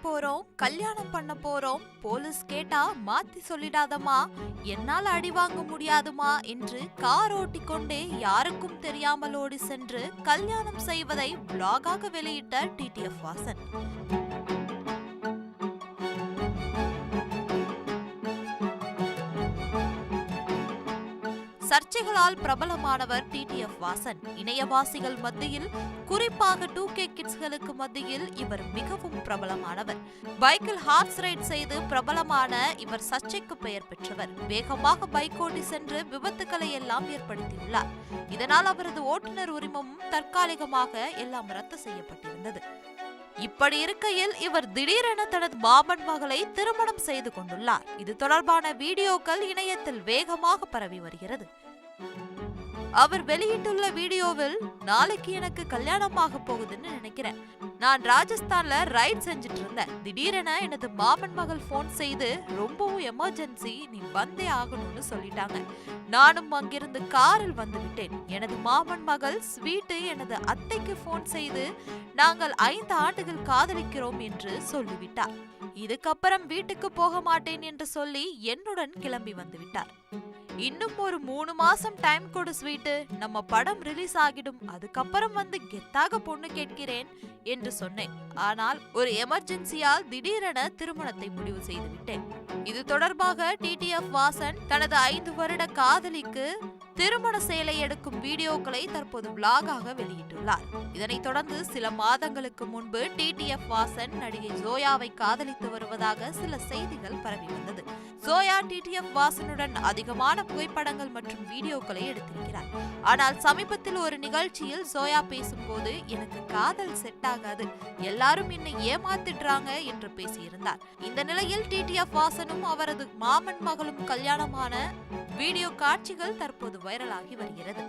போறோம், கல்யாணம் பண்ண போறோம், போலீஸ் கேட்டா மாத்தி சொல்லிடாதமா, என்னால் அடி வாங்க முடியாதுமா என்று கார் ஓட்டிக் கொண்டே யாருக்கும் தெரியாமல் ஓடி சென்று கல்யாணம் செய்வதை பிளாகாக வெளியிட்ட டிடிஎஃப் வாசன். சர்ச்சைகளால் பிரபலமானவர் டிடிஎஃப் வாசன். இணையவாசிகள் மத்தியில், குறிப்பாக 2K கிட்ஸ்களுக்கு மத்தியில் இவர் மிகவும் பிரபலமானவர். பைக்கில் ஹார்ஸ் ரைட் செய்து பிரபலமான இவர் சர்ச்சைக்கு பெயர் பெற்றவர். வேகமாக பைக் ஓட்டி சென்று விபத்துக்களை எல்லாம் ஏற்படுத்தியுள்ளார். இதனால் அவரது ஓட்டுநர் உரிமமும் தற்காலிகமாக எல்லாம் ரத்து செய்யப்பட்டிருந்தது. இப்படி இருக்கையில் இவர் திடீரென தனது மாமன் மகளை திருமணம் செய்து கொண்டுள்ளார். இது தொடர்பான வீடியோக்கள் இணையத்தில் வேகமாக பரவி வருகிறது. அவர் வெளியிட்டுள்ள வீடியோவில், நாளைக்கு எனக்கு கல்யாணமாக போகுதுன்னு நினைக்கிறேன். நான் ராஜஸ்தான்ல ரைட் செஞ்சுட்டு இருந்தேன். திடீரென எனது மாமன் மகள் போன் செய்து, ரொம்பவும் எமர்ஜென்சி, நீ வந்தே ஆகணும்னு சொல்லிட்டாங்க. நானும் அங்கிருந்து காரில் வந்து விட்டேன். எனது மாமன் மகள் ஸ்வீட்டு எனது அத்தைக்கு போன் செய்து, நாங்கள் 5 ஆண்டுகள் காதலிக்கிறோம் என்று சொல்லிவிட்டார். இதுக்கப்புறம் வீட்டுக்கு போக மாட்டேன் என்று சொல்லி என்னுடன் கிளம்பி வந்து விட்டார். இன்னும் ஒரு 3 மாசம் டைம் கொடு ஸ்வீட்டு, நம்ம படம் ரிலீஸ் ஆகிடும், அதுக்கப்புறம் வந்து கெத்தாக பொண்ணு கேட்கிறேன் என்று சொன்னேன். ஆனால் ஒரு எமர்ஜென்சியால் திடீரென திருமணத்தை முடிவு செய்து விட்டேன். இது தொடர்பாக டிடிஎஃப் வாசன் தனது 5 வருட காதலிக்கு திருமண சேலை எடுக்கும் வீடியோக்களை தற்போது பிளாகாக வெளியிட்டுள்ளார். இதனைத் தொடர்ந்து சில மாதங்களுக்கு முன்பு டிடிஎஃப் வாசன் நடிகை ஜோயாவை காதலித்து வருவதாக சில செய்திகள் பரவி வந்தது. ஜோயா டிடிஎஃப் வாசனுடன் அதிகமான புகைப்படங்கள் மற்றும் வீடியோக்களை எடுத்திருக்கிறார். ஆனால் சமீபத்தில் ஒரு நிகழ்ச்சியில் ஜோயா பேசும்போது, எனக்கு காதல் செட் ஆகாது, எல்லாரும் என்னை ஏமாத்திடுறாங்க என்று பேசியிருந்தார். இந்த நிலையில் டிடிஎஃப் வாசனும் அவரது மாமன் மகளும் கல்யாணமான வீடியோ காட்சிகள் தற்போது வைரலாகி வருகிறது.